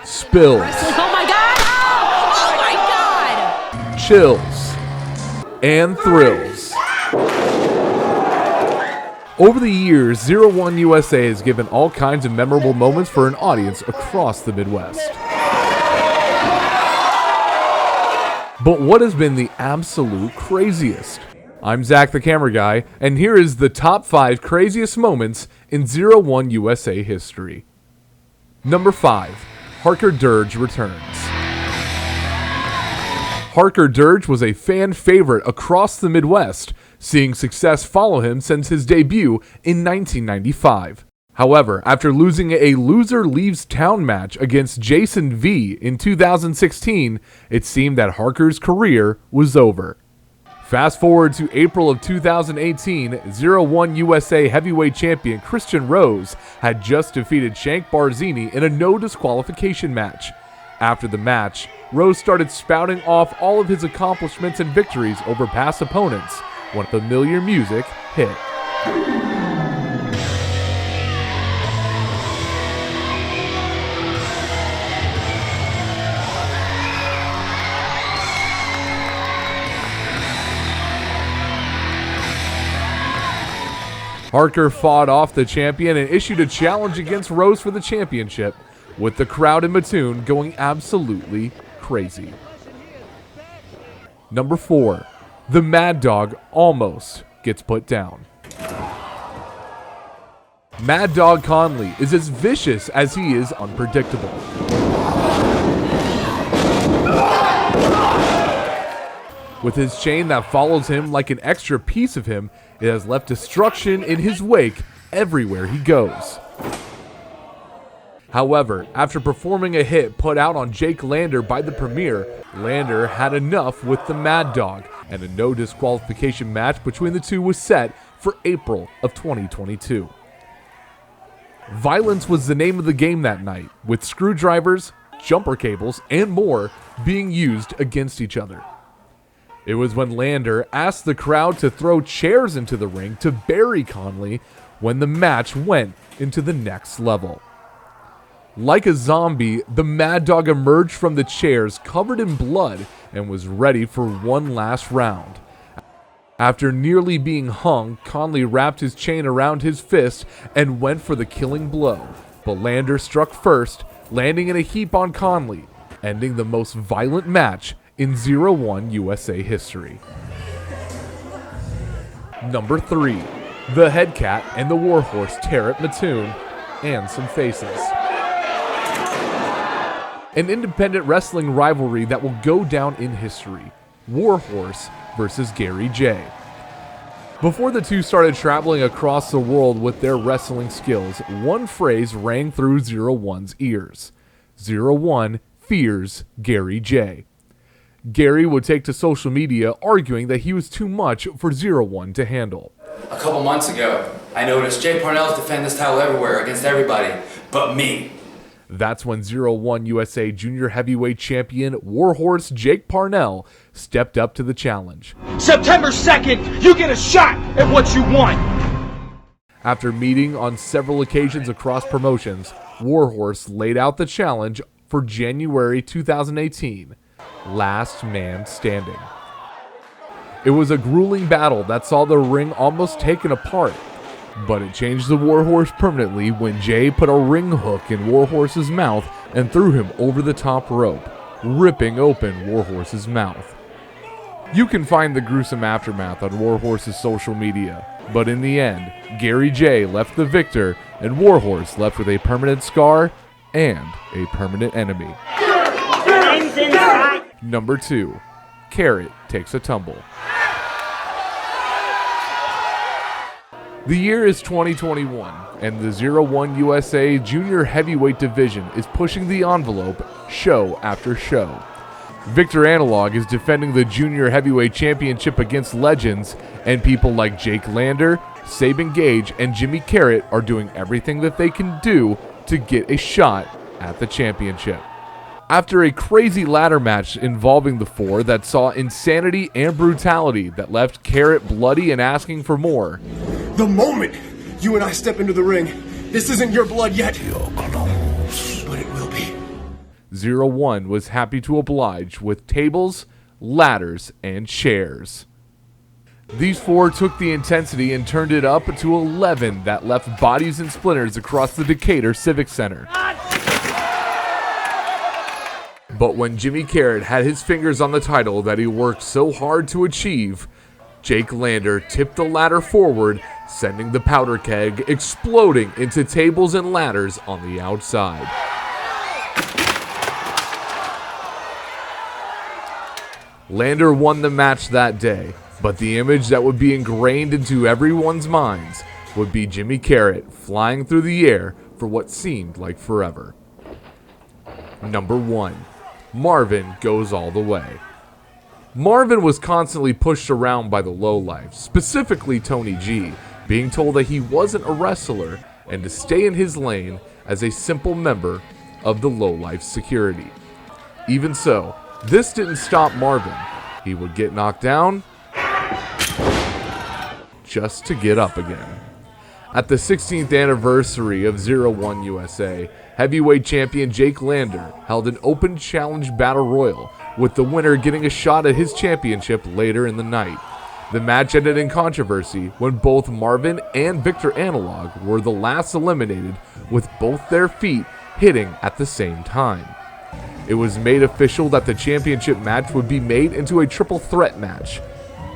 Spills. Oh my god! Oh my god! Chills. And thrills. Over the years, Zero1Usa has given all kinds of memorable moments for an audience across the Midwest. But what has been the absolute craziest? I'm Zach the Camera Guy, and here is the top 5 craziest moments in Zero1Usa history. Number 5. Harker Dirge returns. Harker Dirge was a fan favorite across the Midwest, seeing success follow him since his debut in 1995. However, after losing a loser leaves town match against Jason V in 2016, it seemed that Harker's career was over. Fast forward to April of 2018, Zero1Usa heavyweight champion Christian Rose had just defeated Shank Barzini in a no disqualification match. After the match, Rose started spouting off all of his accomplishments and victories over past opponents when familiar music hit. Harker fought off the champion and issued a challenge against Rose for the championship, with the crowd in Mattoon going absolutely crazy. Number 4. The Mad Dog almost gets put down. Mad Dog Conley is as vicious as he is unpredictable. With his chain that follows him like an extra piece of him, it has left destruction in his wake everywhere he goes. However, after performing a hit put out on Jake Lander by the Premier, Lander had enough with the Mad Dog, and a no disqualification match between the two was set for April of 2022. Violence was the name of the game that night, with screwdrivers, jumper cables, and more being used against each other. It was when Lander asked the crowd to throw chairs into the ring to bury Conley when the match went into the next level. Like a zombie, the Mad Dog emerged from the chairs covered in blood and was ready for one last round. After nearly being hung, Conley wrapped his chain around his fist and went for the killing blow, but Lander struck first, landing in a heap on Conley, ending the most violent match in Zero1Usa history. Number 3. The Head Cat and the Warhorse tear at Mattoon, and some faces. An independent wrestling rivalry that will go down in history. Warhorse versus Gary J. Before the two started traveling across the world with their wrestling skills, one phrase rang through Zero1's ears. Zero1 fears Gary J. Gary would take to social media arguing that he was too much for Zero1 to handle. A couple months ago, I noticed Jay Parnell's defend this title everywhere against everybody but me. That's when Zero1Usa Junior Heavyweight Champion Warhorse Jake Parnell stepped up to the challenge. September 2nd, you get a shot at what you want. After meeting on several occasions across promotions, Warhorse laid out the challenge for January 2018, Last Man Standing. It was a grueling battle that saw the ring almost taken apart, but it changed the Warhorse permanently when Jay put a ring hook in Warhorse's mouth and threw him over the top rope, ripping open Warhorse's mouth. You can find the gruesome aftermath on Warhorse's social media, but in the end, Gary J left the victor and Warhorse left with a permanent scar and a permanent enemy. Number 2. Carrot takes a tumble. The year is 2021, and the Zero1Usa Junior Heavyweight Division is pushing the envelope show after show. Victor Analog is defending the Junior Heavyweight Championship against legends, and people like Jake Lander, Sabin Gage, and Jimmy Carrot are doing everything that they can do to get a shot at the championship. After a crazy ladder match involving the four that saw insanity and brutality that left Carrot bloody and asking for more, the moment you and I step into the ring. This isn't your blood yet, but it will be. Zero1 was happy to oblige with tables, ladders, and chairs. These four took the intensity and turned it up to 11 that left bodies and splinters across the Decatur Civic Center. But when Jimmy Carrot had his fingers on the title that he worked so hard to achieve, Jake Lander tipped the ladder forward, sending the powder keg exploding into tables and ladders on the outside. Lander won the match that day, but the image that would be ingrained into everyone's minds would be Jimmy Carrot flying through the air for what seemed like forever. Number 1. Marvin goes all the way. Marvin was constantly pushed around by the lowlifes, specifically Tony G, being told that he wasn't a wrestler and to stay in his lane as a simple member of the lowlife security. Even so, this didn't stop Marvin. He would get knocked down just to get up again. At the 16th anniversary of Zero1Usa, heavyweight champion Jake Lander held an open challenge battle royal, with the winner getting a shot at his championship later in the night. The match ended in controversy when both Marvin and Victor Analog were the last eliminated, with both their feet hitting at the same time. It was made official that the championship match would be made into a triple threat match.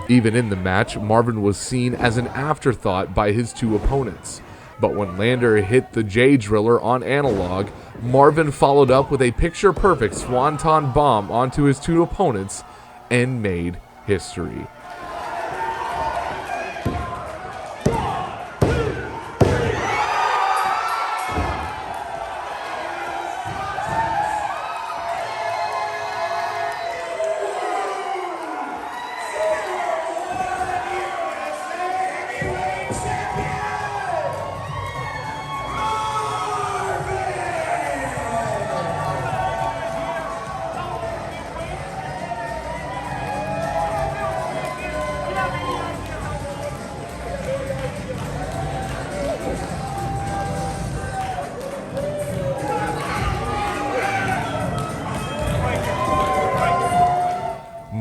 Even in the match, Marvin was seen as an afterthought by his two opponents. But when Lander hit the J-Driller on Analog, Marvin followed up with a picture-perfect swanton bomb onto his two opponents and made history.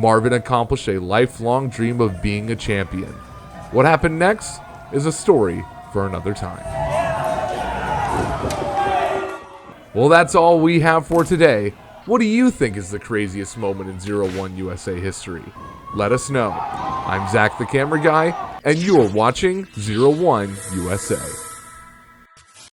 Marvin accomplished a lifelong dream of being a champion. What happened next is a story for another time. Well, that's all we have for today. What do you think is the craziest moment in Zero1Usa history? Let us know. I'm Zach the Camera Guy, and you are watching Zero1Usa.